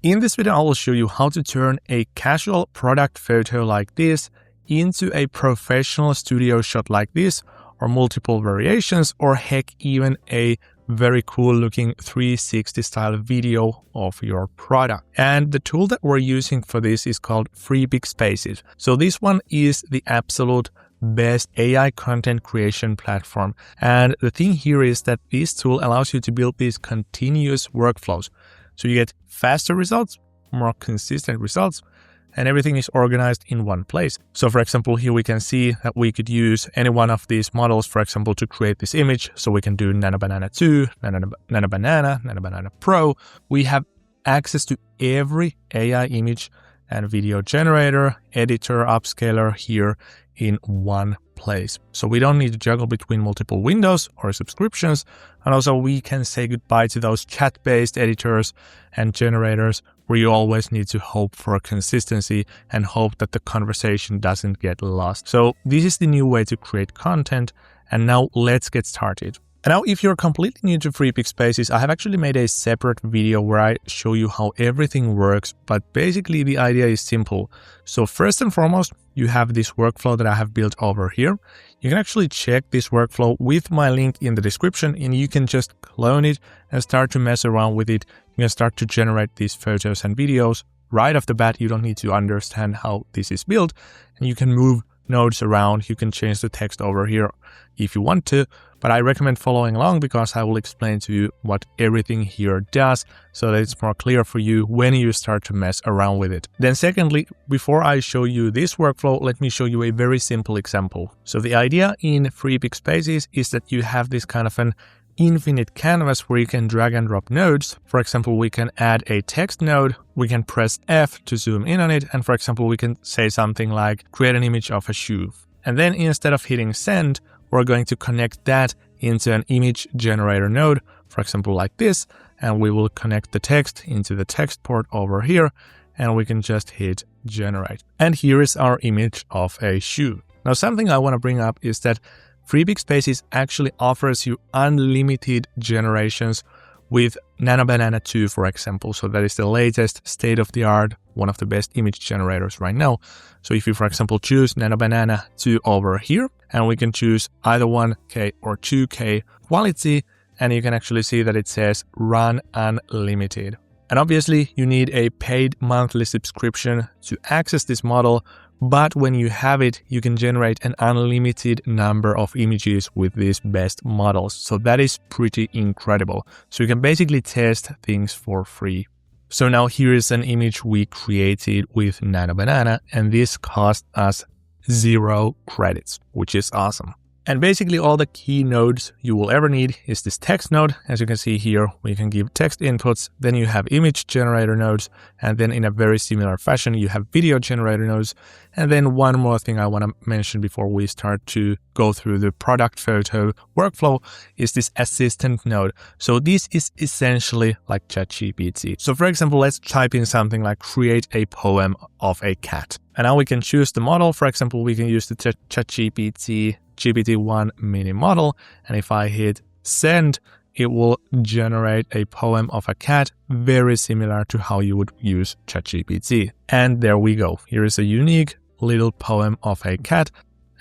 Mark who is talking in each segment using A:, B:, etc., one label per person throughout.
A: In this video, I will show you how to turn a casual product photo like this into a professional studio shot like this, or multiple variations, or heck, even a very cool looking 360 style video of your product. And the tool that we're using for this is called Freepik Spaces. So this one is the absolute best AI content creation platform. And the thing here is that this tool allows you to build these continuous workflows. So you get faster results, more consistent results, and everything is organized in one place. So for example, here we can see that we could use any one of these models, for example, to create this image. So we can do Nano Banana 2, Nano Banana Pro. We have access to every AI image and video generator, editor, upscaler here in one place. So we don't need to juggle between multiple windows or subscriptions. And also we can say goodbye to those chat-based editors and generators where you always need to hope for consistency and hope that the conversation doesn't get lost. So this is the new way to create content. And now let's get started. And now, if you're completely new to Freepik Spaces, I have actually made a separate video where I show you how everything works, but basically the idea is simple. So first and foremost, you have this workflow that I have built over here. You can actually check this workflow with my link in the description, and you can just clone it and start to mess around with it. You can start to generate these photos and videos right off the bat. You don't need to understand how this is built, and you can move nodes around. You can change the text over here if you want to, but I recommend following along because I will explain to you what everything here does so that it's more clear for you when you start to mess around with it. Then secondly, before I show you this workflow, let me show you a very simple example. So the idea in Freepik Spaces is that you have this kind of an infinite canvas where you can drag and drop nodes. For example, we can add a text node, we can press F to zoom in on it, and for example, we can say something like create an image of a shoe. And then instead of hitting send, we're going to connect that into an image generator node, for example, like this, and we will connect the text into the text port over here, and we can just hit generate. And here is our image of a shoe. Now, something I want to bring up is that Freepik Spaces actually offers you unlimited generations with Nano Banana 2, for example. So that is the latest state-of-the-art, one of the best image generators right now. So if you, for example, choose Nano Banana 2 over here, and we can choose either 1K or 2K quality, and you can actually see that it says run unlimited. And obviously you need a paid monthly subscription to access this model, but when you have it, you can generate an unlimited number of images with these best models. So that is pretty incredible. So you can basically test things for free. So now here is an image we created with Nano Banana, and this cost us 0 credits, which is awesome. And basically all the key nodes you will ever need is this text node. As you can see here, we can give text inputs, then you have image generator nodes, and then in a very similar fashion, you have video generator nodes. And then one more thing I want to mention before we start to go through the product photo workflow is this assistant node. So this is essentially like ChatGPT. So for example, let's type in something like create a poem of a cat. And now we can choose the model. For example, we can use the ChatGPT GPT-1 mini model, and if I hit send, it will generate a poem of a cat very similar to how you would use ChatGPT. And there we go. Here is a unique little poem of a cat.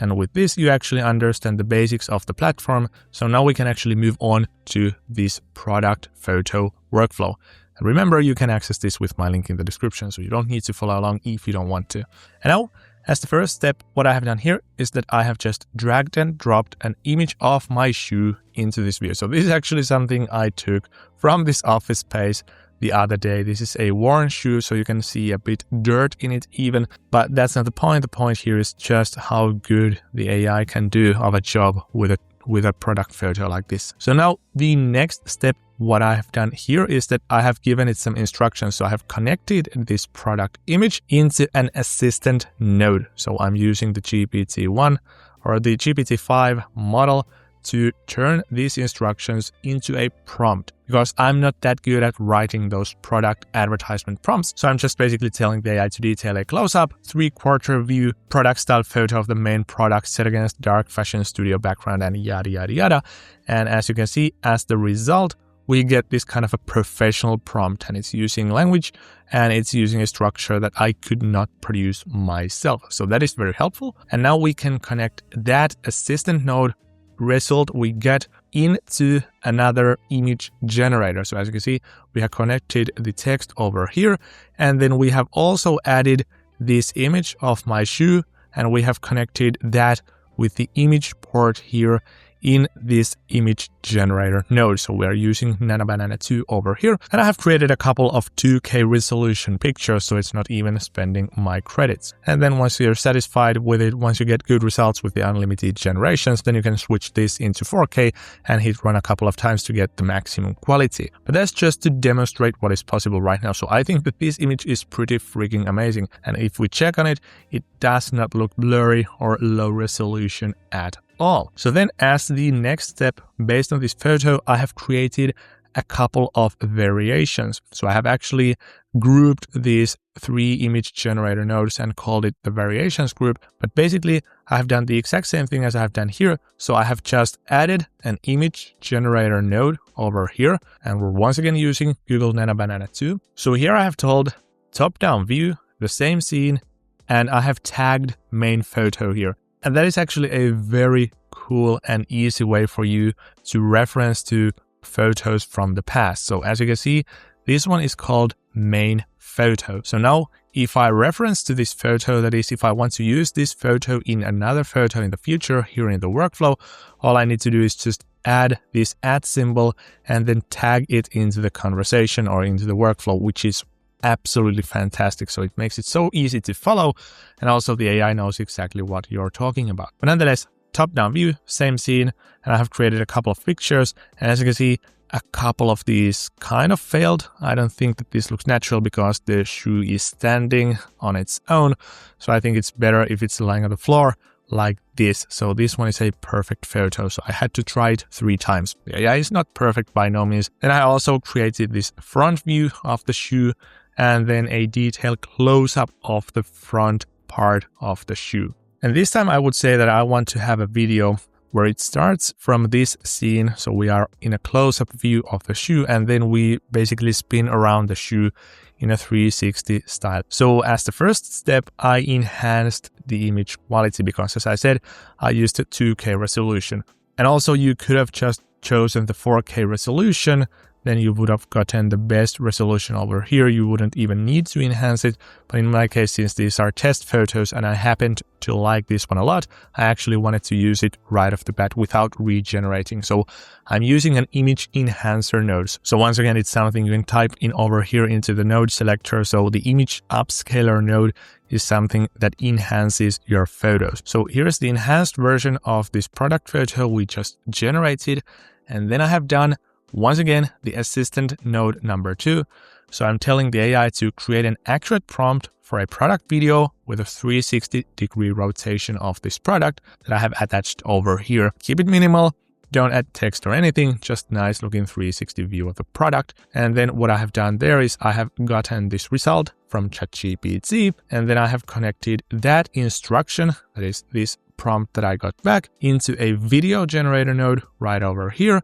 A: And with this, you actually understand the basics of the platform. So now we can actually move on to this product photo workflow. And remember, you can access this with my link in the description, so you don't need to follow along if you don't want to. And now, as the first step, what I have done here is that I have just dragged and dropped an image of my shoe into this view. So this is actually something I took from this office space the other day. This is a worn shoe, so you can see a bit dirt in it even, but that's not the point. The point here is just how good the AI can do of a job with a product photo like this. So now the next step, what I have done here is that I have given it some instructions. So I have connected this product image into an assistant node. So I'm using the GPT-1 or the GPT-5 model to turn these instructions into a prompt, because I'm not that good at writing those product advertisement prompts. So I'm just basically telling the AI to detail a close-up, 3/4 view, product style photo of the main product set against dark fashion studio background and yada, yada, yada. And as you can see, as the result, we get this kind of a professional prompt, and it's using language and it's using a structure that I could not produce myself. So that is very helpful. And now we can connect that assistant node result we get into another image generator. So as you can see, we have connected the text over here, and then we have also added this image of my shoe, and we have connected that with the image port here in this image generator node. So we're using Nano Banana 2 over here, and I have created a couple of 2K resolution pictures, so it's not even spending my credits. And then once you're satisfied with it, once you get good results with the unlimited generations, then you can switch this into 4K and hit run a couple of times to get the maximum quality. But that's just to demonstrate what is possible right now. So I think that this image is pretty freaking amazing. And if we check on it, it does not look blurry or low resolution at all. So then as the next step, based on this photo, I have created a couple of variations. So I have actually grouped these 3 image generator nodes and called it the variations group. But basically, I have done the exact same thing as I have done here. So I have just added an image generator node over here, and we're once again using Google Nano Banana 2. So here I have told top-down view, the same scene, and I have tagged main photo here. And that is actually a very cool and easy way for you to reference to photos from the past. So as you can see, this one is called main photo. So now if I reference to this photo, that is, if I want to use this photo in another photo in the future here in the workflow, all I need to do is just add this @ symbol and then tag it into the conversation or into the workflow, which is absolutely fantastic. So it makes it so easy to follow, and also the AI knows exactly what you're talking about. But nonetheless, top-down view, same scene, and I have created a couple of pictures, and as you can see, a couple of these kind of failed. I don't think that this looks natural because the shoe is standing on its own, so I think it's better if it's lying on the floor like this. So this one is a perfect photo, so I had to try it 3 times. The AI is not perfect by no means. Then I also created this front view of the shoe, and then a detailed close-up of the front part of the shoe. And this time I would say that I want to have a video where it starts from this scene. So we are in a close-up view of the shoe, and then we basically spin around the shoe in a 360 style. So as the first step, I enhanced the image quality because, as I said, I used a 2K resolution. And also you could have just chosen the 4K resolution, then you would have gotten the best resolution over here. You wouldn't even need to enhance it. But in my case, since these are test photos and I happened to like this one a lot, I actually wanted to use it right off the bat without regenerating. So I'm using an image enhancer node. So once again, it's something you can type in over here into the node selector. So the image upscaler node is something that enhances your photos. So here's the enhanced version of this product photo we just generated. And then I have done once again, the assistant node number 2. So I'm telling the AI to create an accurate prompt for a product video with a 360-degree rotation of this product that I have attached over here. Keep it minimal, don't add text or anything, just nice looking 360 view of the product. And then what I have done there is I have gotten this result from ChatGPT, and then I have connected that instruction, that is this prompt that I got back, into a video generator node right over here.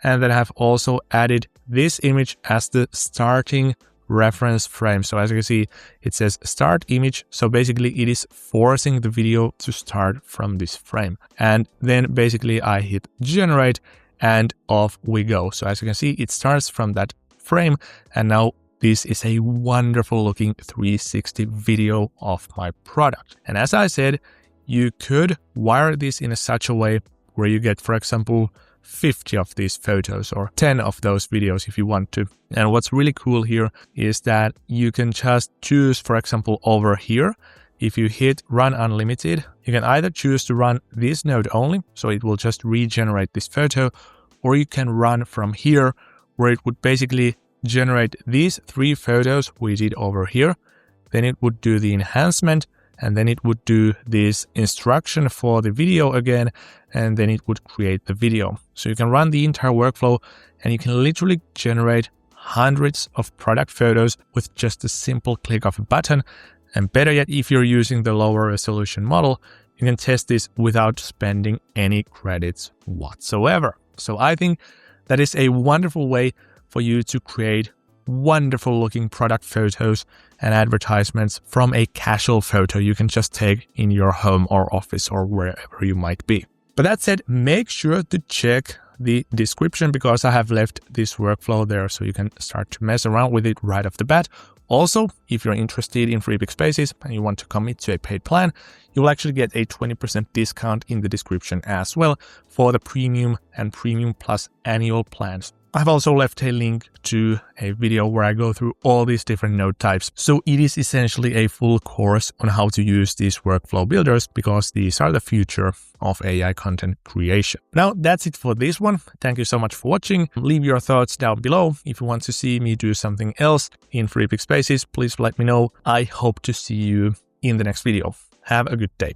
A: And then I have also added this image as the starting reference frame. So as you can see, it says start image. So basically it is forcing the video to start from this frame. And then basically I hit generate and off we go. So as you can see, it starts from that frame. And now this is a wonderful looking 360 video of my product. And as I said, you could wire this in such a way where you get, for example, 50 of these photos or 10 of those videos if you want to. And what's really cool here is that you can just choose, for example, over here, if you hit run unlimited, you can either choose to run this node only, so it will just regenerate this photo, or you can run from here where it would basically generate these 3 photos we did over here. Then it would do the enhancement, and then it would do this instruction for the video again, and then it would create the video. So you can run the entire workflow and you can literally generate hundreds of product photos with just a simple click of a button. And better yet, if you're using the lower resolution model, you can test this without spending any credits whatsoever. So I think that is a wonderful way for you to create wonderful looking product photos and advertisements from a casual photo you can just take in your home or office or wherever you might be. But that said, make sure to check the description because I have left this workflow there so you can start to mess around with it right off the bat. Also, if you're interested in Freepik Spaces and you want to commit to a paid plan, you will actually get a 20% discount in the description as well for the premium and premium plus annual plans. I've also left a link to a video where I go through all these different node types. So it is essentially a full course on how to use these workflow builders because these are the future of AI content creation. Now that's it for this one. Thank you so much for watching. Leave your thoughts down below. If you want to see me do something else in Freepik Spaces, please let me know. I hope to see you in the next video. Have a good day.